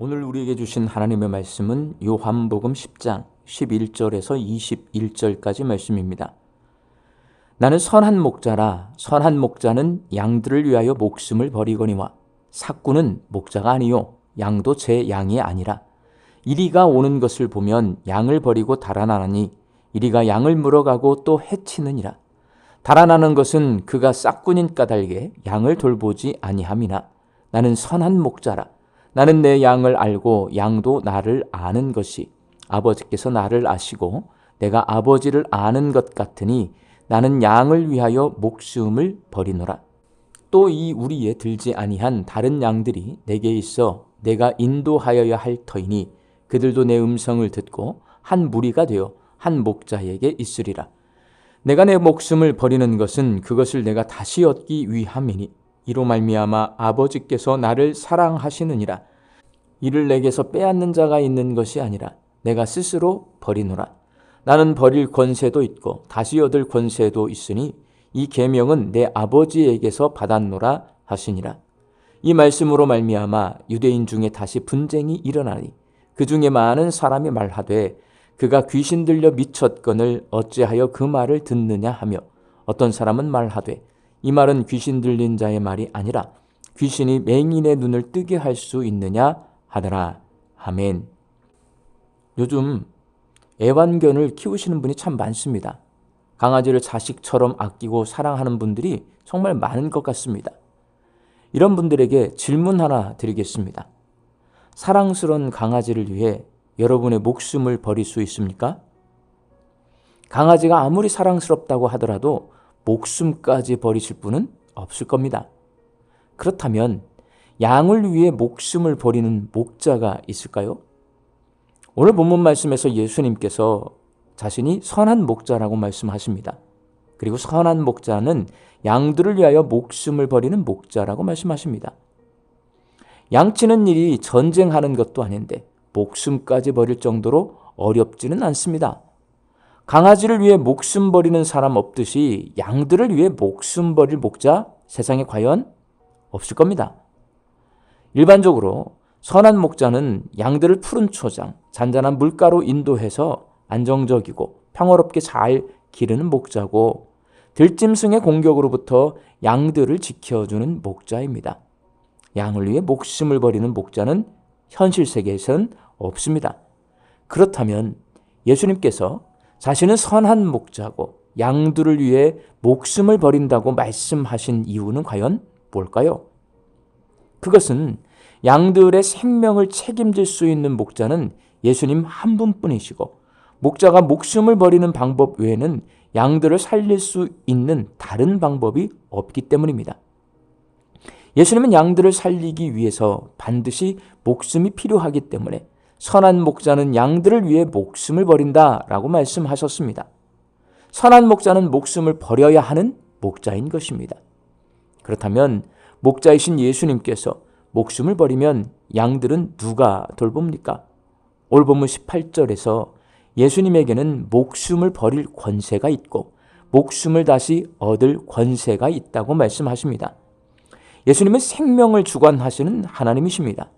오늘 우리에게 주신 하나님의 말씀은 요한복음 10장 11절에서 21절까지 말씀입니다. 나는 선한 목자라. 선한 목자는 양들을 위하여 목숨을 버리거니와 삭구는 목자가 아니요 양도 제 양이 아니라. 이리가 오는 것을 보면 양을 버리고 달아나니 이리가 양을 물어가고 또 해치느니라. 달아나는 것은 그가 싹꾼인 까닭에 양을 돌보지 아니함이나 나는 선한 목자라. 나는 내 양을 알고 양도 나를 아는 것이 아버지께서 나를 아시고 내가 아버지를 아는 것 같으니 나는 양을 위하여 목숨을 버리노라. 또 이 우리에 들지 아니한 다른 양들이 내게 있어 내가 인도하여야 할 터이니 그들도 내 음성을 듣고 한 무리가 되어 한 목자에게 있으리라. 내가 내 목숨을 버리는 것은 그것을 내가 다시 얻기 위함이니 이로 말미암아 아버지께서 나를 사랑하시느니라. 이를 내게서 빼앗는 자가 있는 것이 아니라 내가 스스로 버리노라. 나는 버릴 권세도 있고 다시 얻을 권세도 있으니 이 계명은 내 아버지에게서 받았노라 하시니라. 이 말씀으로 말미암아 유대인 중에 다시 분쟁이 일어나니 그 중에 많은 사람이 말하되 그가 귀신 들려 미쳤거늘 어찌하여 그 말을 듣느냐 하며 어떤 사람은 말하되 이 말은 귀신 들린 자의 말이 아니라 귀신이 맹인의 눈을 뜨게 할 수 있느냐 하더라. 아멘. 요즘 애완견을 키우시는 분이 참 많습니다. 강아지를 자식처럼 아끼고 사랑하는 분들이 정말 많은 것 같습니다. 이런 분들에게 질문 하나 드리겠습니다. 사랑스러운 강아지를 위해 여러분의 목숨을 버릴 수 있습니까? 강아지가 아무리 사랑스럽다고 하더라도 목숨까지 버리실 분은 없을 겁니다. 그렇다면 양을 위해 목숨을 버리는 목자가 있을까요? 오늘 본문 말씀에서 예수님께서 자신이 선한 목자라고 말씀하십니다. 그리고 선한 목자는 양들을 위하여 목숨을 버리는 목자라고 말씀하십니다. 양치는 일이 전쟁하는 것도 아닌데 목숨까지 버릴 정도로 어렵지는 않습니다. 강아지를 위해 목숨 버리는 사람 없듯이 양들을 위해 목숨 버릴 목자 세상에 과연 없을 겁니다. 일반적으로 선한 목자는 양들을 푸른 초장, 잔잔한 물가로 인도해서 안정적이고 평화롭게 잘 기르는 목자고 들짐승의 공격으로부터 양들을 지켜주는 목자입니다. 양을 위해 목숨을 버리는 목자는 현실 세계에서는 없습니다. 그렇다면 예수님께서 자신은 선한 목자고 양들을 위해 목숨을 버린다고 말씀하신 이유는 과연 뭘까요? 그것은 양들의 생명을 책임질 수 있는 목자는 예수님 한 분뿐이시고 목자가 목숨을 버리는 방법 외에는 양들을 살릴 수 있는 다른 방법이 없기 때문입니다. 예수님은 양들을 살리기 위해서 반드시 목숨이 필요하기 때문에 선한 목자는 양들을 위해 목숨을 버린다라고 말씀하셨습니다. 선한 목자는 목숨을 버려야 하는 목자인 것입니다. 그렇다면 목자이신 예수님께서 목숨을 버리면 양들은 누가 돌봅니까? 오늘 본문 18절에서 예수님에게는 목숨을 버릴 권세가 있고 목숨을 다시 얻을 권세가 있다고 말씀하십니다. 예수님은 생명을 주관하시는 하나님이십니다.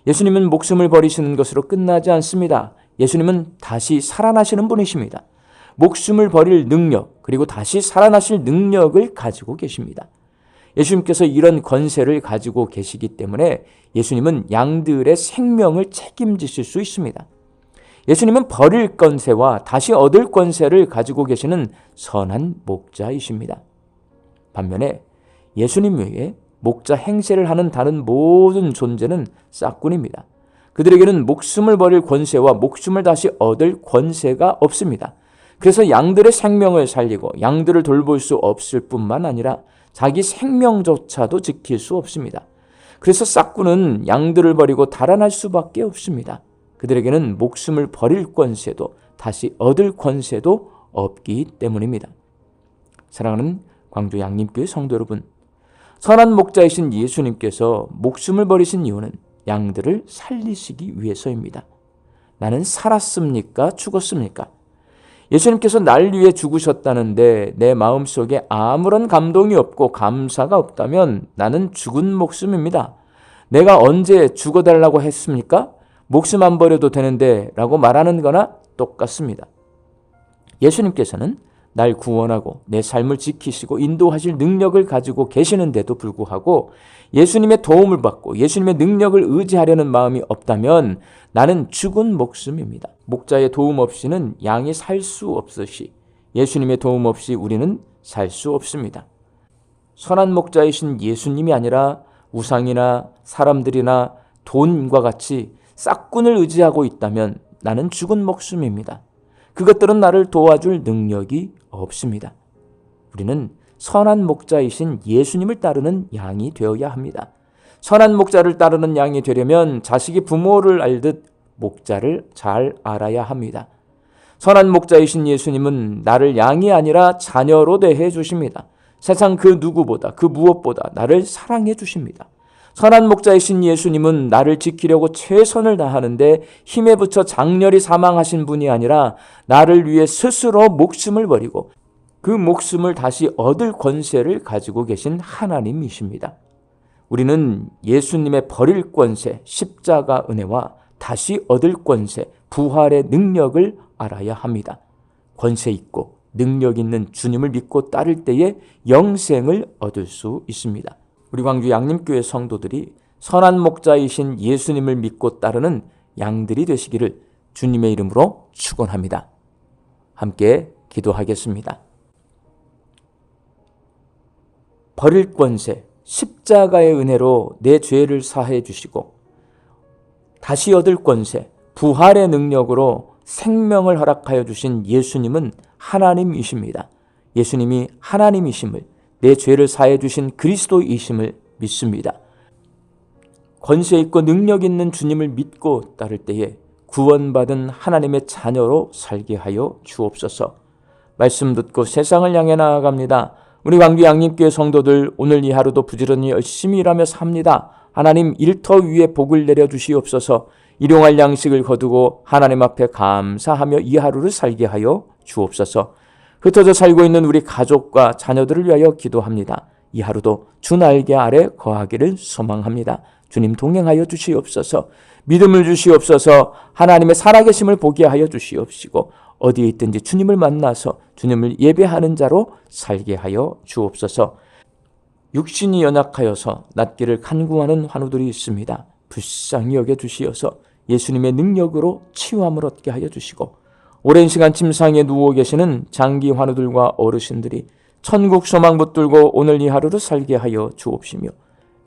예수님은 목숨을 버리시는 것으로 끝나지 않습니다. 예수님은 다시 살아나시는 분이십니다. 목숨을 버릴 능력 그리고 다시 살아나실 능력을 가지고 계십니다. 예수님께서 이런 권세를 가지고 계시기 때문에 예수님은 양들의 생명을 책임지실 수 있습니다. 예수님은 버릴 권세와 다시 얻을 권세를 가지고 계시는 선한 목자이십니다. 반면에 예수님 외에 목자 행세를 하는 다른 모든 존재는 싹꾼입니다. 그들에게는 목숨을 버릴 권세와 목숨을 다시 얻을 권세가 없습니다. 그래서 양들의 생명을 살리고 양들을 돌볼 수 없을 뿐만 아니라 자기 생명조차도 지킬 수 없습니다. 그래서 싹꾼은 양들을 버리고 달아날 수밖에 없습니다. 그들에게는 목숨을 버릴 권세도 다시 얻을 권세도 없기 때문입니다. 사랑하는 광주 양림교회 성도 여러분, 선한 목자이신 예수님께서 목숨을 버리신 이유는 양들을 살리시기 위해서입니다. 나는 살았습니까? 죽었습니까? 예수님께서 날 위해 죽으셨다는데 내 마음속에 아무런 감동이 없고 감사가 없다면 나는 죽은 목숨입니다. 내가 언제 죽어달라고 했습니까? 목숨 안 버려도 되는데 라고 말하는 거나 똑같습니다. 예수님께서는 날 구원하고 내 삶을 지키시고 인도하실 능력을 가지고 계시는데도 불구하고 예수님의 도움을 받고 예수님의 능력을 의지하려는 마음이 없다면 나는 죽은 목숨입니다. 목자의 도움 없이는 양이 살 수 없으시 예수님의 도움 없이 우리는 살 수 없습니다. 선한 목자이신 예수님이 아니라 우상이나 사람들이나 돈과 같이 싹군을 의지하고 있다면 나는 죽은 목숨입니다. 그것들은 나를 도와줄 능력이 없습니다. 우리는 선한 목자이신 예수님을 따르는 양이 되어야 합니다. 선한 목자를 따르는 양이 되려면 자식이 부모를 알듯 목자를 잘 알아야 합니다. 선한 목자이신 예수님은 나를 양이 아니라 자녀로 대해 주십니다. 세상 그 누구보다 그 무엇보다 나를 사랑해 주십니다. 선한 목자이신 예수님은 나를 지키려고 최선을 다하는데 힘에 부쳐 장렬히 사망하신 분이 아니라 나를 위해 스스로 목숨을 버리고 그 목숨을 다시 얻을 권세를 가지고 계신 하나님이십니다. 우리는 예수님의 버릴 권세, 십자가 은혜와 다시 얻을 권세, 부활의 능력을 알아야 합니다. 권세 있고 능력 있는 주님을 믿고 따를 때에 영생을 얻을 수 있습니다. 우리 광주 양림교회 성도들이 선한 목자이신 예수님을 믿고 따르는 양들이 되시기를 주님의 이름으로 축원합니다. 함께 기도하겠습니다. 버릴 권세, 십자가의 은혜로 내 죄를 사해 주시고 다시 얻을 권세, 부활의 능력으로 생명을 허락하여 주신 예수님은 하나님이십니다. 예수님이 하나님이심을, 내 죄를 사해 주신 그리스도이심을 믿습니다. 권세 있고 능력 있는 주님을 믿고 따를 때에 구원받은 하나님의 자녀로 살게 하여 주옵소서. 말씀 듣고 세상을 향해 나아갑니다. 우리 광주 양림교회 성도들 오늘 이 하루도 부지런히 열심히 일하며 삽니다. 하나님 일터 위에 복을 내려 주시옵소서. 일용할 양식을 거두고 하나님 앞에 감사하며 이 하루를 살게 하여 주옵소서. 흩어져 살고 있는 우리 가족과 자녀들을 위하여 기도합니다. 이 하루도 주 날개 아래 거하기를 소망합니다. 주님 동행하여 주시옵소서. 믿음을 주시옵소서. 하나님의 살아계심을 보게 하여 주시옵시고 어디에 있든지 주님을 만나서 주님을 예배하는 자로 살게 하여 주옵소서. 육신이 연약하여서 낫기를 간구하는 환우들이 있습니다. 불쌍히 여겨 주시어서 예수님의 능력으로 치유함을 얻게 하여 주시고 오랜 시간 침상에 누워 계시는 장기 환우들과 어르신들이 천국 소망 붙들고 오늘 이 하루를 살게 하여 주옵시며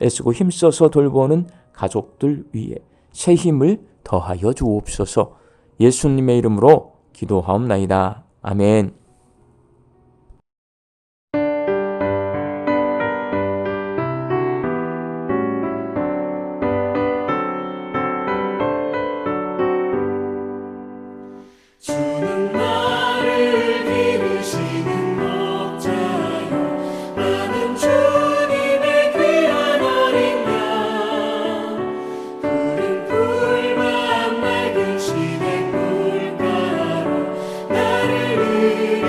애쓰고 힘써서 돌보는 가족들 위에 새 힘을 더하여 주옵소서. 예수님의 이름으로 기도하옵나이다. 아멘. 주는 나를 기르시는 목자요 나는 주님의 귀한 어린 양 푸른 풀만 맑은 시냇 물가로 나를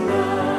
계신다